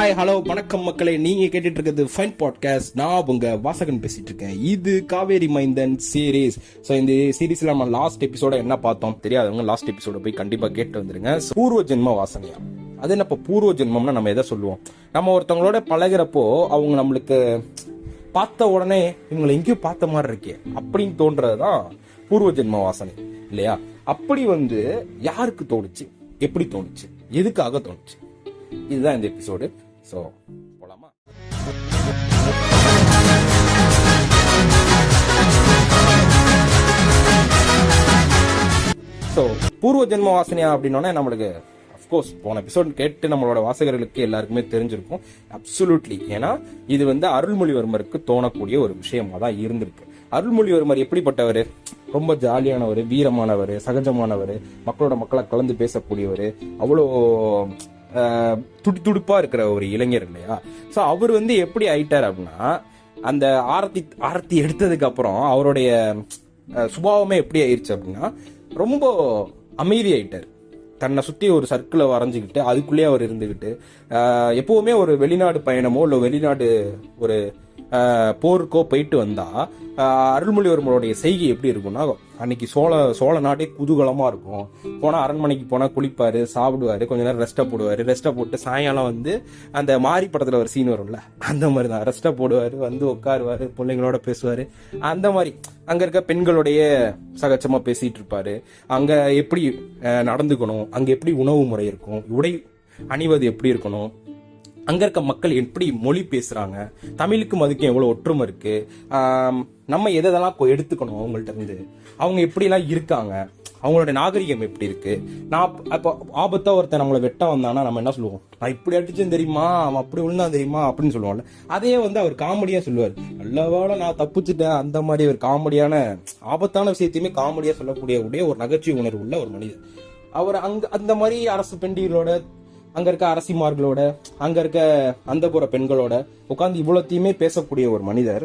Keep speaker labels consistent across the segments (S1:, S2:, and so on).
S1: Hi hello வணக்கம் மக்களே, நீங்க கேட்டுட்டு இருக்கிறது ஃபைன் பாட்காஸ்ட். நான் உங்க வாசகன் பேசிட்டு இருக்கேன். இது காவேரி மைந்தன் சீரீஸ். ஸோ இந்த சீரீஸ்ல நம்ம லாஸ்ட் எபிசோட என்ன பார்த்தோம் தெரியாதவங்க லாஸ்ட் எபிசோட போய் கண்டிப்பா கேட்டு வந்துருங்க. பூர்வ ஜென்ம வாசனையா, அது என்ன பூர்வ ஜென்மம்னா நம்ம எதை சொல்லுவோம்? நம்ம ஒருத்தவங்களோட பழகிறப்போ அவங்க நம்மளுக்கு பார்த்த உடனே இவங்களை எங்கேயும் பார்த்த மாதிரி இருக்கே அப்படின்னு தோன்றதுதான் பூர்வ ஜென்ம வாசனை இல்லையா? அப்படி யாருக்கு தோணுச்சு, எப்படி தோணுச்சு, எதுக்காக தோணுச்சு, இதுதான் இந்த எபிசோடு. ஸோ போலாமா? ஸோ பூர்வ ஜென்ம வாசனையா அப்படின்னோடனே நம்மளுக்கு அஃப்கோர்ஸ் போன எபிசோட் கேட்டு நம்மளோட வாசகர்களுக்கு எல்லாருக்குமே தெரிஞ்சிருக்கும். அப்சல்யூட்லி. ஏன்னா இது அருள்மொழிவர்மருக்கு தோணக்கூடிய ஒரு விஷயமா தான் இருந்திருக்கு. அருள்மொழிவர்மர் எப்படிப்பட்டவர்? ரொம்ப ஜாலியானவர், வீரமானவர், சகஜமானவர், மக்களோட கலந்து பேசக்கூடியவர், அவ்வளோ துடிப்பா இருக்கிற ஒரு இளைஞர் இல்லையா? சோ அவர் எப்படி ஆயிட்டார் அப்படின்னா, அந்த ஆரத்தி எடுத்ததுக்கு அப்புறம் அவருடைய சுபாவமே எப்படி ஆயிடுச்சு அப்படின்னா, ரொம்ப அமைதி ஆயிட்டார். தன்னை சுத்தி ஒரு சர்க்கிளை வரைஞ்சுக்கிட்டு அதுக்குள்ளேயே அவர் இருந்துகிட்டு எப்பவுமே ஒரு வெளிநாடு பயணமோ இல்ல வெளிநாடு ஒரு போருக்கோ போயிட்டு வந்தா அருள்மொழிவர்மருடைய செய்கை எப்படி இருக்கும்னா, அன்னைக்கு சோழ நாடே குதூகலமா இருக்கும். போனா அரண்மனைக்கு போனா குளிப்பாரு, சாப்பிடுவாரு, கொஞ்ச நேரம் ரெஸ்டா போடுவாரு. ரெஸ்டா போட்டு சாயங்காலம் அந்த மாரி படத்துல ஒரு சீன் வரும்ல, அந்த மாதிரி தான் ரெஸ்டா போடுவாரு, உட்காருவாரு, பிள்ளைங்களோட பேசுவாரு. அந்த மாதிரி அங்க இருக்க பெண்களுடைய சகஜமா பேசிட்டு இருப்பாரு. அங்க எப்படி நடந்துக்கணும், அங்க எப்படி உணவு முறை இருக்கும், உடை அணிவது எப்படி இருக்கணும், அங்க இருக்க மக்கள் எப்படி மொழி பேசுறாங்க, தமிழுக்கும் அதுக்கும் எவ்வளவு ஒற்றுமை இருக்கு, நம்ம எதெல்லாம் எடுத்துக்கணும் அவங்கள்ட்ட இருந்து, அவங்க எப்படி எல்லாம் இருக்காங்க, அவங்களோட நாகரிகம் எப்படி இருக்கு. நான் அப்ப ஆபத்தா ஒருத்தன் நம்மளை வெட்ட வந்தானா நம்ம என்ன சொல்லுவோம்? நான் இப்படி அடிச்சேன் தெரியுமா, அவன் அப்படி விழுந்தா தெரியுமா அப்படின்னு சொல்லுவாங்கல்ல. அதே அவர் காமெடியா சொல்லுவார், நல்லவேளை நான் தப்பிச்சுட்டேன். அந்த மாதிரி ஒரு காமெடியான ஆபத்தான விஷயத்தையுமே காமெடியா சொல்லக்கூடிய ஒரு நகைச்சுவை உணர்வு உள்ள ஒரு மனிதர் அவர். அந்த மாதிரி அரசு பெண்டிகளோட, அங்க இருக்க அரசிமார்களோட, அங்க இருக்க அந்தப்புற பெண்களோட உட்காந்து இவ்வளத்தையுமே பேசக்கூடிய ஒரு மனிதர்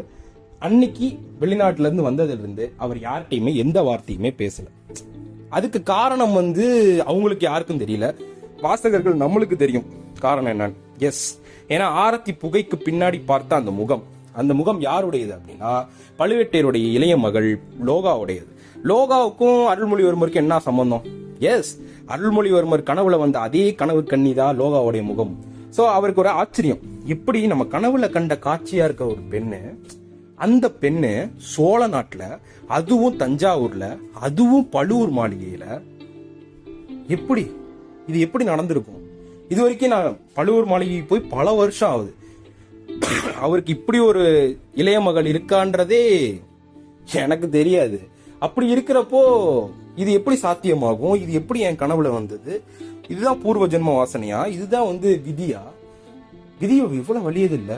S1: அன்னைக்கு வெளிநாட்டுல இருந்து வந்ததுல இருந்து அவர் யார்கிட்டயுமே எந்த வார்த்தையுமே பேசல. அதுக்கு காரணம் அவங்களுக்கு யாருக்கும் தெரியல, வாசகர்கள் நம்மளுக்கு தெரியும் காரணம் என்னன்னு. எஸ், ஏன்னா ஆரத்தி புகைக்கு பின்னாடி பார்த்த அந்த முகம் யாருடையது அப்படின்னா, பழுவேட்டையருடைய இளைய மகள் லோகாவுடையது. லோகாவுக்கும் அருள்மொழிவர்மருக்கு என்ன சம்பந்தம்? எஸ், அருள்மொழிவர்மர் கனவுல வந்த அதே கனவு கண்ணிதான் லோகாவுடைய முகம். சோ அவருக்கு ஒரு ஆச்சரியம், எப்படி நம்ம கனவுல கண்ட காட்சியா இருக்க ஒரு பெண்ணு, அந்த பெண்ணு சோழ நாட்டுல, அதுவும் தஞ்சாவூர்ல, அதுவும் பழுவூர் மாளிகையில இது எப்படி நடந்திருக்கும்? இது வரைக்கும் நான் பழுவூர் மாளிகைக்கு போய் பல வருஷம் ஆகுது. அவருக்கு இப்படி ஒரு இளைய மகள் இருக்கான்றதே எனக்கு தெரியாது. அப்படி இருக்கிறப்போ இது எப்படி சாத்தியமாகும்? இது எப்படி என் கனவுல வந்தது? இதுதான் பூர்வ ஜென்ம வாசனையா? இதுதான் விதியா? விதியோ இவ்வளவு வலியது இல்ல.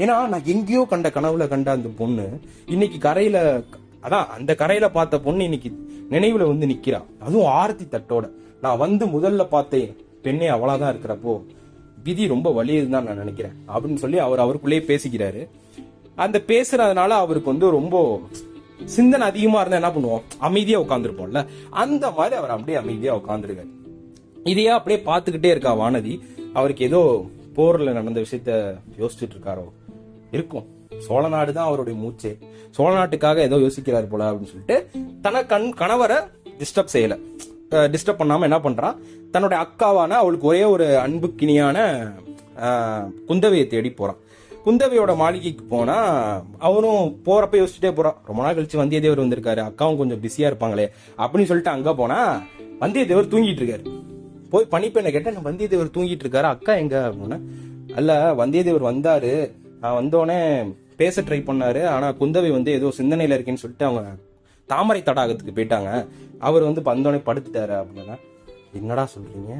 S1: ஏன்னா நான் எங்கேயோ கண்ட கனவுல கண்ட அந்த பொண்ணு இன்னைக்கு கரையில, அந்த கரையில பார்த்த பொண்ணு இன்னைக்கு நினைவுல நிக்கிறா, அதுவும் ஆரத்தி தட்டோட. நான் முதல்ல பார்த்தேன் பெண்ணே அவளாதான் இருக்கிறப்போ விதி ரொம்ப வலியதுதான் நான் நினைக்கிறேன் அப்படின்னு சொல்லி அவருக்குள்ளேயே பேசிக்கிறாரு. அந்த பேசுறதுனால அவருக்கு ரொம்ப சிந்தனை அதிகமா இருந்தா என்ன பண்ணுவோம்? அமைதியா உட்காந்துருப்போம்ல, அந்த மாதிரி அவர் அப்படியே அமைதியா உட்காந்துருக்காரு. இதையா அப்படியே பார்த்துக்கிட்டே இருக்கா வானதி. அவருக்கு ஏதோ போர்ல நடந்த விஷயத்த யோசிச்சுட்டு இருக்காரோ இருக்கும். சோழ நாடு தான் அவருடைய மூச்சே, சோழ நாட்டுக்காக ஏதோ யோசிக்கிறாரு போல அப்படின்னு சொல்லிட்டு கணவரை டிஸ்டர்ப் பண்ணாம என்ன பண்றா, தன்னுடைய அக்காவான அவளுக்கு ஒரே ஒரு அன்புக்கினியான குந்தவையை தேடி போறான். குந்தவையோட மாளிகைக்கு போனா அவரும் போறப்ப யோசிச்சுட்டே போறான், ரொம்ப நாள் கழிச்சு வந்தியத்தேவர் வந்திருக்காரு, அக்காவும் கொஞ்சம் பிஸியா இருப்பாங்களே அப்படின்னு சொல்லிட்டு அங்க போனா வந்தியத்தேவர் தூங்கிட்டு இருக்காரு. போய் பணிப்பெண்ணை கேட்டேன், வந்தியத்தேவர் தூங்கிட்டு இருக்காரு, அக்கா எங்க அப்படின்னா, அல்ல வந்தியத்தேவர் வந்தாரு, நான் வந்தோடனே பேச ட்ரை பண்ணாரு, ஆனா குந்தவை ஏதோ சிந்தனையில இருக்கேன்னு சொல்லிட்டு அவங்க தாமரை தடாகத்துக்கு போயிட்டாங்க, அவர் வந்தோடனே படுத்துட்டாரு அப்படின்னா. என்னடா சொல்றீங்க?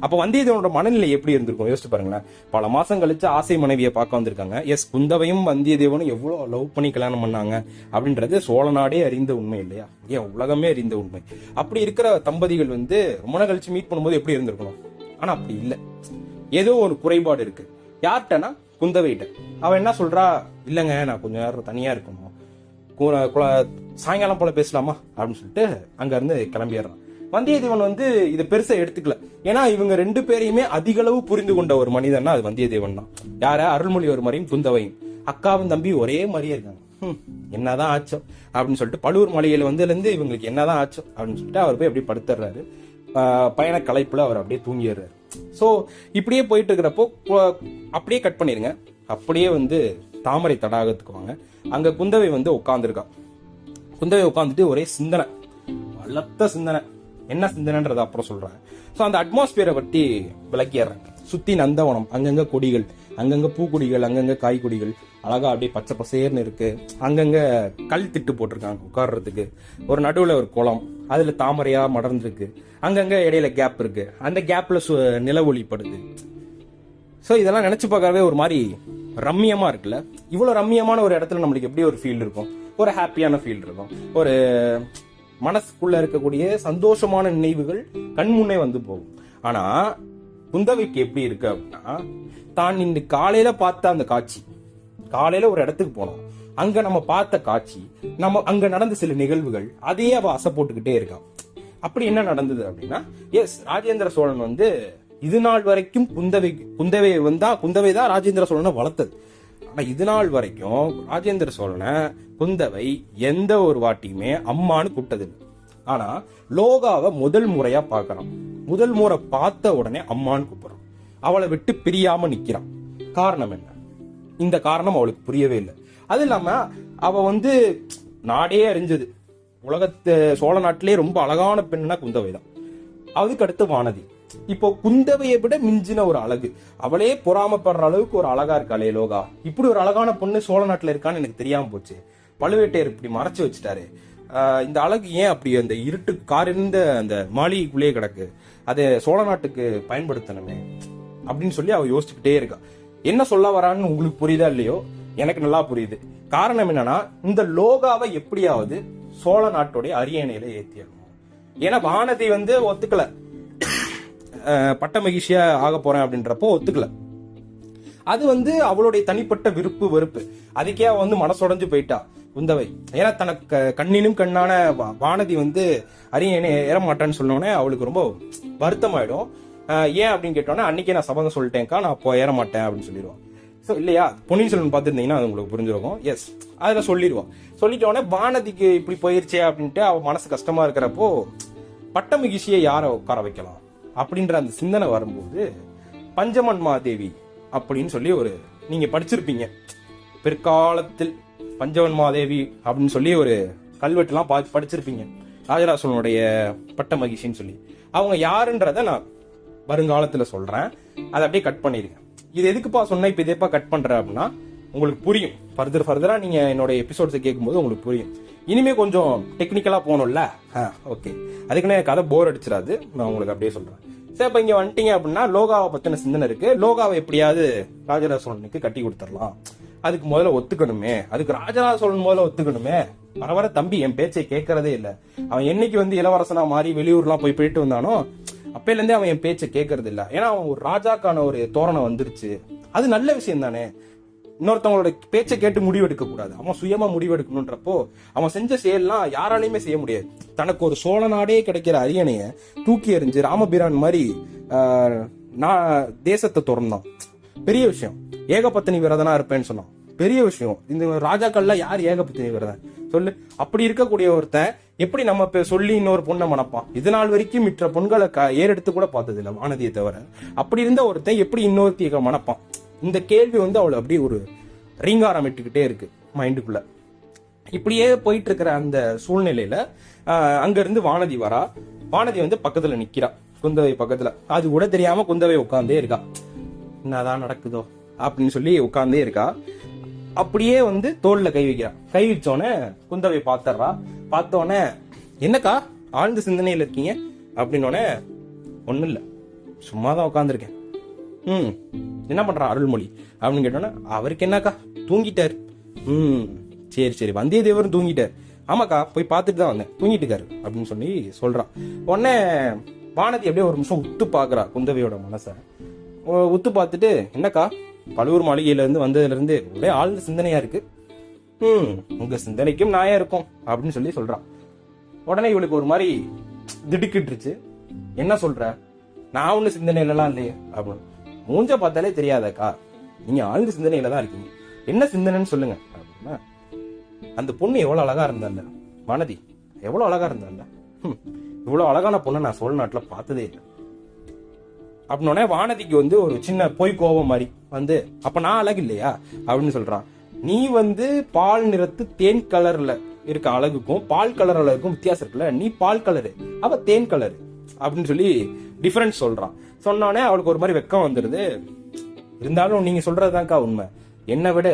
S1: அப்ப வந்தியத்தேவனோட மனநிலை எப்படி இருந்திருக்கும் யோசிச்சு பாருங்களேன். பல மாசம் கழிச்சு ஆசை மனைவியை பார்க்க வந்திருக்காங்க. எஸ், குந்தவையும் வந்தியத்தேவனும் எவ்வளவு லவ் பண்ணி கல்யாணம் பண்ணாங்க அப்படின்றது சோழ நாடே அறிந்த உண்மை இல்லையா? ஏன் உலகமே அறிந்த உண்மை. அப்படி இருக்கிற தம்பதிகள் ரொம்ப நாள் கழிச்சு மீட் பண்ணும்போது எப்படி இருந்திருக்கணும்? ஆனா அப்படி இல்லை, ஏதோ ஒரு குறைபாடு இருக்கு. யார்கிட்டனா குந்தவைகிட்ட. அவன் என்ன சொல்றா, இல்லங்க நான் கொஞ்ச நேரம் தனியா இருக்கணும், சாயங்காலம் போல பேசலாமா அப்படின்னு சொல்லிட்டு அங்க இருந்து கிளம்பிடுறான். வந்தியத்தேவன் வந்து இதை பெருசா எடுத்துக்கல. ஏன்னா இவங்க 2 பேரையுமே அதிக அளவு புரிந்து கொண்ட ஒரு மனிதன்னா அது வந்தியத்தேவன் தான். யார? அருள்மொழிவர்மரையும் குந்தவையும். அக்காவும் தம்பி ஒரே மாதிரியே இருக்காங்க. என்னதான் ஆச்சோ அப்படின்னு சொல்லிட்டு பழுவூர் மாளிகையில வந்ததுலேருந்து இவங்களுக்கு என்னதான் ஆச்சோ அப்படின்னு சொல்லிட்டு அவர் போய் அப்படியே படுத்துறாரு. பயண களைப்புல அவர் அப்படியே தூங்கிடுறாரு. ஸோ இப்படியே போயிட்டு இருக்கிறப்போ அப்படியே கட் பண்ணிருங்க. அப்படியே வந்து தாமரை தடாகத்துக்கு வாங்க. அங்க குந்தவை வந்து உட்காந்துருக்கா. குந்தவை உட்காந்துட்டு ஒரே சிந்தனை, வளர்த்த சிந்தனை. என்ன சிந்தனைன்றத அப்புறம் சொல்றேன். ஸோ அந்த அட்மாஸ்பியரை பத்தி விளக்கிடுறேன். சுத்தி நந்தவனம், அங்கங்க கொடிகள், அங்கங்க பூக்கொடிகள், அங்கங்க காய்கொடிகள், அழகா அப்படியே பச்சை பசேர்னு இருக்கு. அங்கங்க கல் திட்டு போட்டிருக்காங்க உட்கார்றதுக்கு. ஒரு நடுவுல ஒரு குளம், அதுல தாமரையா மடர்ந்துருக்கு. அங்கங்க இடையில கேப் இருக்கு. அந்த கேப்ல நில ஒளிப்படுது. ஸோ இதெல்லாம் நினைச்சு பார்க்கவே ஒரு மாதிரி ரம்மியமா இருக்குல்ல. இவ்வளவு ரம்மியமான ஒரு இடத்துல நம்மளுக்கு எப்படி ஒரு ஃபீல் இருக்கும்? ஒரு ஹாப்பியான ஃபீல் இருக்கும். ஒரு மனசுக்குள்ள இருக்கக்கூடிய சந்தோஷமான நினைவுகள் கண்முன்னே வந்து போகும். ஆனா குந்தவைக்கு எப்படி இருக்கு அப்படின்னா, தான் இன்று காலையில பார்த்த அந்த காட்சி, காலையில ஒரு இடத்துக்கு போனோம், அங்க நம்ம பார்த்த காட்சி, நம்ம அங்க நடந்த சில நிகழ்வுகள், அதையே அவ அசை போட்டுக்கிட்டே இருக்கான். அப்படி என்ன நடந்தது அப்படின்னா, எஸ், ராஜேந்திர சோழன் வந்து இது நாள் வரைக்கும் குந்தவை தான் ராஜேந்திர சோழனை வளர்த்தது. ஆனா இது நாள் வரைக்கும் ராஜேந்திர சோழனை குந்தவை எந்த ஒரு வாட்டியுமே அம்மானு கூப்பிட்டதில்லை. ஆனா லோகாவை முதல் முறையா பாக்குறான். முதல் முறை பார்த்த உடனே அம்மான்னு கூப்பிடுறான். அவளை விட்டு பிரியாம நிக்கிறான். காரணம் என்ன? இந்த காரணம் அவளுக்கு புரியவே இல்லை. அது இல்லாம அவ வந்து நாடே அறிஞ்சது, உலகத்து சோழ நாட்டிலே ரொம்ப அழகான பெண்ணுனா குந்தவை தான். அதுக்கு அடுத்து வானதி. இப்போ குந்தவையை விட மிஞ்சின ஒரு அழகு, அவளே பொறாமப்படுற அளவுக்கு ஒரு அழகா இருக்காளே லோகா. இப்படி ஒரு அழகான பொண்ணு சோழ நாட்டுல இருக்கான்னு எனக்கு தெரியாம போச்சு. பழுவேட்டையர் இப்படி மறைச்சு வச்சுட்டாரு. இந்த அழகு ஏன் அப்படி அந்த இருட்டு காரிருந்த அந்த மாளிகைக்குள்ளேயே கிடக்கு, அதை சோழ நாட்டுக்கு பயன்படுத்தணுமே அப்படின்னு சொல்லி அவ யோசிச்சுக்கிட்டே இருக்கா. என்ன சொல்ல வரான்னு உங்களுக்கு புரியுதா இல்லையோ, எனக்கு நல்லா புரியுது. காரணம் என்னன்னா, இந்த லோகாவை எப்படியாவது சோழ நாட்டுடைய அரியணையில ஏத்திடணும். ஏன்னா வானதி வந்து ஒத்துக்கல, பட்ட மகிழ்ச்சியா ஆக போறேன் அப்படின்றப்போ ஒத்துக்கல. அது வந்து அவளுடைய தனிப்பட்ட விருப்பு வெறுப்பு. அதுக்கே அவ வந்து மனசுடைஞ்சு போயிட்டா குந்தவை. ஏன்னா தனக்கு கண்ணினும் கண்ணான வானதி வந்து அரியணை ஏறமாட்டான்னு சொன்னோடனே அவளுக்கு ரொம்ப வருத்தமாயிடும். ஏன் அப்படின்னு கேட்டோன்னா, அன்னைக்கே நான் சபதம் சொல்லிட்டேன்க்கா, நான் அப்போ ஏறமாட்டேன் அப்படின்னு சொல்லிடுவான். ஸோ இல்லையா, பொன்னியின் செல்வன் பார்த்துருந்தீங்கன்னா அது உங்களுக்கு புரிஞ்சிருக்கும். எஸ், அதில் சொல்லிடுவான். சொல்லிட்டோடனே வானதிக்கு இப்படி போயிருச்சே அப்படின்ட்டு அவ மனசு கஷ்டமா இருக்கிறப்போ பட்ட மகிழ்ச்சியை யாரை உட்கார வைக்கலாம் அப்படின்ற அந்த சிந்தனை வரும்போது பஞ்சமன்மாதேவி அப்படின்னு சொல்லி ஒரு, நீங்க படிச்சிருப்பீங்க பிற்காலத்தில், பஞ்சமன்மாதேவி அப்படின்னு சொல்லி ஒரு கல்வெட்டுலாம் படிச்சிருப்பீங்க, ராஜராஜ சோழனுடைய பட்ட மகிழ்ச்சின்னு சொல்லி. அவங்க யாருன்றத நான் வருங்காலத்துல சொல்றேன். அதை அப்படியே கட் பண்ணிருக்கேன். இது எதுக்குப்பா சொன்ன, இப்ப இதேப்பா கட் பண்ற அப்படின்னா உங்களுக்கு புரியும். ஃபர்தரா நீங்க என்னோட எபிசோட்ஸை கேட்கும்போது உங்களுக்கு புரியும். இனிமே கொஞ்சம் டெக்னிக்கலா போகணும்ல. ஓகே, அதுக்குன்னு கதை போர் அடிச்சிடாது, நான் உங்களுக்கு அப்படியே சொல்றேன். சரி, இப்ப இங்க வந்துட்டீங்க அப்படின்னா லோகாவை பத்தின சிந்தனை இருக்கு. லோகாவை எப்படியாவது ராஜராஜ சோழனுக்கு கட்டி கொடுத்துடலாம். அதுக்கு முதல்ல ஒத்துக்கணுமே, அதுக்கு ராஜராஜ சோழன் முதல்ல ஒத்துக்கணுமே. வர தம்பி என் பேச்சை கேட்கறதே இல்லை. அவன் என்னைக்கு வந்து இளவரசனா மாறி வெளியூர்லாம் போயிட்டு வந்தானோ அப்பையில இருந்தே அவன் என் பேச்சை கேட்கறது இல்லை. ஏன்னா அவன் ஒரு ராஜாக்கான ஒரு தோரணை வந்துருச்சு. அது நல்ல விஷயம் தானே. இன்னொருத்தவங்களோட பேச்சை கேட்டு முடிவெடுக்க கூடாது, அவன் சுயமா முடிவெடுக்கணுன்றப்போ அவன் செஞ்ச செயல்லாம் யாராலையுமே செய்ய முடியாது. தனக்கு ஒரு சோழ நாடே கிடைக்கிற அரியணைய தூக்கி எறிஞ்சு ராமபிரான் மாதிரி தேசத்தை திறந்தான். பெரிய விஷயம். ஏகபத்தினி விரதனா இருப்பேன்னு சொன்னான், பெரிய விஷயம். இந்த ராஜாக்கள்லாம் யார் ஏகபத்தினி விரதன் சொல்லு? அப்படி இருக்கக்கூடிய ஒருத்தன் எப்படி நம்ம சொல்லி இன்னொரு பொண்ணை மணப்பான்? இது நாள் வரைக்கும் மிற்ற பொண்களை ஏறெடுத்து கூட பார்த்தது இல்லை வானதியை தவிர. அப்படி இருந்த ஒருத்தன் எப்படி இன்னொருத்திய மணப்பான்? இந்த கேள்வி வந்து அவளை அப்படியே ஒரு ரீங்காரம் விட்டுக்கிட்டே இருக்கு மைண்டுக்குள்ள. இப்படியே போயிட்டு இருக்கிற அந்த சூழ்நிலையில அங்க இருந்து வானதி வரா. வானதி வந்து பக்கத்துல நிக்கிறா, குந்தவை பக்கத்துல. அது கூட தெரியாம குந்தவை உட்கார்ந்தே இருக்கா. என்னதான் நடக்குதோ அப்படின்னு சொல்லி உட்கார்ந்தே இருக்கா. அப்படியே வந்து தோல்ல கை வைக்கிறா. கை வச்சோடனே குந்தவை பாத்துறா. பார்த்தோன்னே, என்னக்கா ஆழ்ந்த சிந்தனையில இருக்கீங்க அப்படின்னோடனே, ஒன்னும் இல்ல, சும்மாதான் உட்காந்துருக்கேன். என்ன பண்றா அருள்மொழி அப்படின்னு கேட்டோன்னா, அவருக்கு என்னக்கா தூங்கிட்டாரு. சரி, வந்தியத்தேவரும் தூங்கிட்டாரு. ஆமாக்கா, போய் பார்த்துட்டு தான் வந்தேன், தூங்கிட்டு இருக்காரு அப்படின்னு சொல்லி சொல்றான். உடனே வானதி அப்படியே ஒரு நிமிஷம் உத்து பாக்குறா குந்தவையோட மனசை. உத்து பார்த்துட்டு, என்னக்கா பழுவூர் மாளிகையில இருந்து வந்ததுல இருந்து ஒரே ஆழ்ந்த சிந்தனையா இருக்கு. உங்க சிந்தனைக்கும் நாயா இருக்கும் அப்படின்னு சொல்லி சொல்றான். உடனே இவளுக்கு ஒரு மாதிரி திடுக்கிட்டுருச்சு. என்ன சொல்ற, நான் ஒண்ணு சிந்தனையிலலாம் இல்லையே அப்படின்னு. மூஞ்ச பார்த்தாலே தெரியாதக்கா, நீங்க ஆழ்ந்த சிந்தனையில தான் இருக்கீங்க, என்ன சிந்தனைன்னு சொல்லுங்க அப்படின்னா, அந்த பொண்ணு எவ்வளவு அழகா இருந்தால, வானதி எவ்வளவு அழகா இருந்தால, இவ்வளவு அழகான பொண்ணை நான் சோழ நாட்டுல பார்த்ததே இல்லை அப்படின்னோடனே வானதிக்கு வந்து ஒரு சின்ன பொய் கோபம் மாதிரி வந்து, அப்ப நான் அழகு இல்லையா அப்படின்னு சொல்றான். நீ வந்து பால் நிறத்து தேன் கலர்ல இருக்க அழகுக்கும் பால் கலர் அழகுக்கும் வித்தியாசம் இருக்குல்ல, நீ பால் கலரு அவ தேன் கலரு அப்படின்னு சொல்லி டிஃபரன்ஸ் சொல்றான். சொன்னோடனே அவளுக்கு ஒரு மாதிரி வெக்கம் வந்துருது. இருந்தாலும் நீங்க சொல்றதுதான்க்கா உண்மை, என்னை விட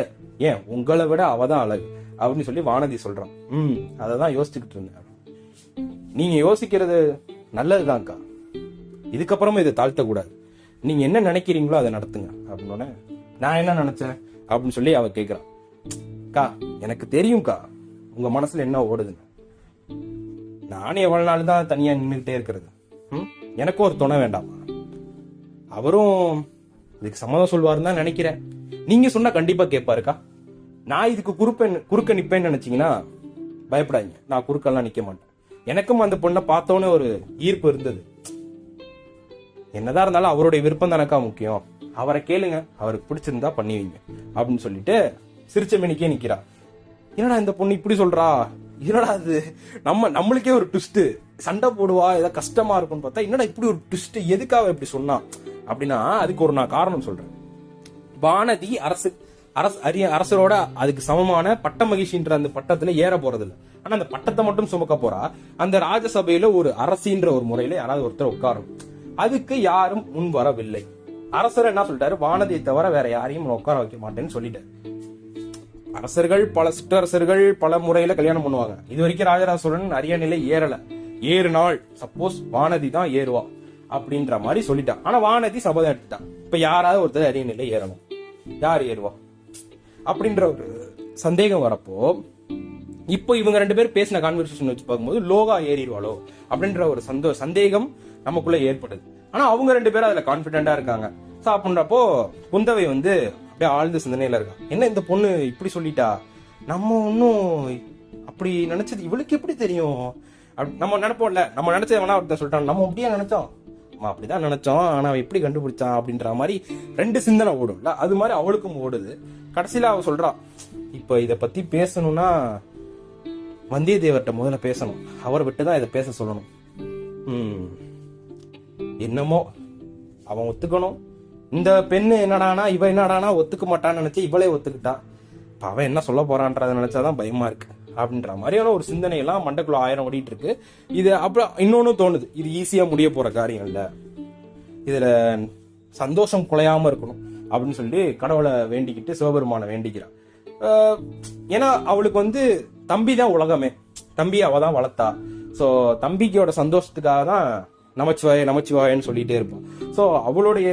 S1: ஏன் உங்களை விட அவதான் அழகு அப்படின்னு சொல்லி வானதி சொல்றான். அததான் யோசிச்சுக்கிட்டு இருந்தேன். நீங்க யோசிக்கிறது நல்லதுதான்க்கா, இதுக்கப்புறமும் இதை தாழ்த்தக்கூடாது, நீங்க என்ன நினைக்கிறீங்களோ அதை நடத்துங்க அப்படின்னு. நான் என்ன நினைச்சேன் அப்படின்னு சொல்லி அவ கேக்குறான். கா எனக்கு தெரியும்க்கா உங்க மனசுல என்ன ஓடுதுன்னு, நானே எவ்வளவு நாள் தான் தனியா நின்றுகிட்டே இருக்கிறது, எனக்கும் ஒரு துணை வேண்டாமா, அவரும் இதுக்கு சம்மதம் சொல்வாருன்னு தான் நினைக்கிறேன், நீங்க சொன்னா கண்டிப்பா கேட்பாருக்கா, நான் இதுக்கு குறுக்க நிப்பேன்னு நினைச்சீங்கன்னா பயப்படாதீங்க, நான் குறுக்கெல்லாம் நிக்க மாட்டேன், எனக்கும் அந்த பொண்ணை பார்த்தோன்னே ஒரு ஈர்ப்பு இருந்தது, என்னதான் இருந்தாலும் அவருடைய விருப்பம் தானக்கா முக்கியம், அவரை கேளுங்க, அவருக்கு பிடிச்சிருந்தா பண்ணி வைங்க அப்படின்னு சொல்லிட்டு சிரிச்ச மேனிக்கே நிக்கிறா. என்னடா இந்த பொண்ணு இப்படி சொல்றா, என்னடா அது நம்மளுக்கே ஒரு ட்விஸ்ட், சண்டை போடுவா ஏதாவது கஷ்டமா இருக்கும்னு பார்த்தா என்னடா இப்படி ஒரு ட்விஸ்ட், எதுக்காக இப்படி சொன்னா அப்படின்னா அதுக்கு ஒரு நான் காரணம் சொல்றேன். வானதி அரசரோட அதுக்கு சமமான பட்ட மகிழ்ச்சின்ற அந்த பட்டத்துல ஏற போறது இல்லை, ஆனா அந்த பட்டத்தை மட்டும் சுமக்க போறா. அந்த ராஜசபையில ஒரு அரசின்ற ஒரு முறையில யாராவது ஒருத்தர் உட்காரணும், அதுக்கு யாரும் முன் வரவில்லை. அரசர் என்ன சொல்லிட்டாரு, வானதியை தவிர வேற யாரையும் உட்கார வைக்க மாட்டேன்னு சொல்லிட்டாரு. அரசர்கள் பல சிற்றரசர்கள் பல முறையில கல்யாணம் பண்ணுவாங்க, இது வரைக்கும் ராஜராஜ சோழன் அரியணையில ஏறல, ஏறுநாள் சப்போஸ் வானதி தான் ஏறுவா அப்படின்ற மாதிரி சொல்லிட்டான். ஆனா வானதி சபதம் எடுத்துட்டான், இப்ப யாராவது ஒருத்தர் அரியணையில ஏறணும், யார் ஏறுவா அப்படின்ற ஒரு சந்தேகம் வரப்போ, இப்போ இவங்க ரெண்டு பேரும் பேசின கான்வர்சேஷன் வச்சு பார்க்கும்போது லோகா ஏறிடுவாளோ அப்படின்ற ஒரு சந்தேகம் நமக்குள்ள ஏற்படுது. ஆனா அவங்க ரெண்டு பேரும் அதுல கான்பிடென்டா இருக்காங்க. சோ அப்படின்றப்போ குந்தவை வந்து அப்படியே ஆழ்ந்த சிந்தனையில இருக்கா. என்ன இந்த பொண்ணு இப்படி சொல்லிட்டா, நம்ம ஒன்னும் அப்படி நினைச்சது இவளுக்கு எப்படி தெரியும், நம்ம நினைப்போம்ல, நம்ம நினைச்சது வேணா ஒருத்தர் சொல்லிட்டான், நம்ம அப்படியே நினைச்சோம், நம்ம அப்படிதான் நினைச்சோம், ஆனா அவன் எப்படி கண்டுபிடிச்சான் அப்படின்ற மாதிரி ரெண்டு சிந்தனை ஓடும்ல, அது மாதிரி அவளுக்கும் ஓடுது. கடைசியில அவ சொல்றா, இப்ப இத பத்தி பேசணும்னா வந்தியத்தேவர்கிட்ட முதல்ல பேசணும், அவரை விட்டுதான் இதை பேச சொல்லணும். என்னமோ அவன் ஒத்துக்கணும், இந்த பெண்ணு என்னடானா இவ என்னடானா ஒத்துக்க மாட்டான்னு நினைச்சு இவளே ஒத்துக்கிட்டா, அவன் என்ன சொல்ல போறான்றத நினைச்சாதான் பயமா இருக்கு அப்படின்ற மாதிரியான ஒரு சிந்தனை எல்லாம் மண்டக்குள்ள 1000 ஓடிட்டு இருக்கு. இது அப்புறம் இன்னொன்னு தோணுது, இது ஈஸியா முடிய போற காரியம் இல்ல, இதுல சந்தோஷம் குலையாம இருக்கணும் அப்படின்னு சொல்லி கடவுளை வேண்டிக்கிட்டு சிவபெருமான வேண்டிக்கிறான். ஏன்னா அவளுக்கு வந்து தம்பி தான் உலகமே, தம்பி அவ தான் வளர்த்தா. சோ தம்பிக்கோட சந்தோஷத்துக்காக தான் நமச்சிவாய நமச்சிவாயன்னு சொல்லிட்டே இருப்பான். சோ அவளுடைய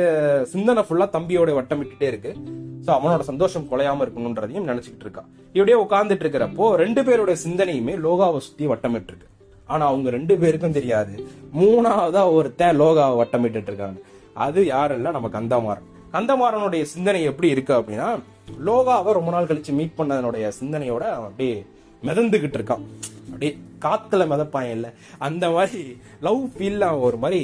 S1: சிந்தனை ஃபுல்லா தம்பியோட வட்டமிட்டுட்டே இருக்கு. சோ அவனோட சந்தோஷம் குலையாம இருக்கணும்ன்றதையும் நினைச்சுக்கிட்டு இருக்கா. இப்படியே உட்கார்ந்துட்டு இருக்கிறப்போ ரெண்டு பேரோட சிந்தனையுமே லோகாவை சுத்தி வட்டமிட்டு இருக்கு. ஆனா அவங்க ரெண்டு பேருக்கும் தெரியாது மூணாவதா ஒருத்தன் லோகாவை வட்டமிட்டு இருக்காங்க. அது யாருல்ல, நம்ம கந்தமாறன். கந்தமாறனுடைய சிந்தனை எப்படி இருக்கு அப்படின்னா, லோகாவை ரொம்ப நாள் கழிச்சு மீட் பண்ணதனுடைய சிந்தனையோட அவன் அப்படியே மிதந்துகிட்டு இருக்கான். அப்படியே காத்துல மிதப்பான் இல்ல, அந்த மாதிரி லவ் ஃபீல்ல ஒரு மாதிரி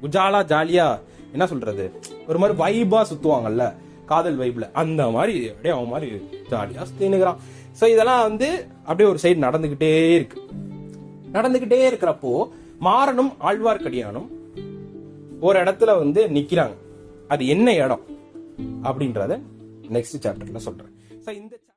S1: குஜாலா ஜாலியா என்ன சொல்றது, ஒரு மாதிரி வைபா சுத்துவாங்கல்ல காதல் வைப்ல, அந்த மாதிரி அப்படியே அவன் மாதிரி ஜாலியா சுத்தினுக்கிறான். சோ இதெல்லாம் வந்து அப்படியே ஒரு சைடு நடந்துகிட்டே இருக்கிறப்போ மாறனும் ஆழ்வார்க்கடியானும் ஒரு இடத்துல வந்து நிக்கிறாங்க. அது என்ன இடம் அப்படின்றத நெக்ஸ்ட் சாப்டர்ல சொல்றேன்.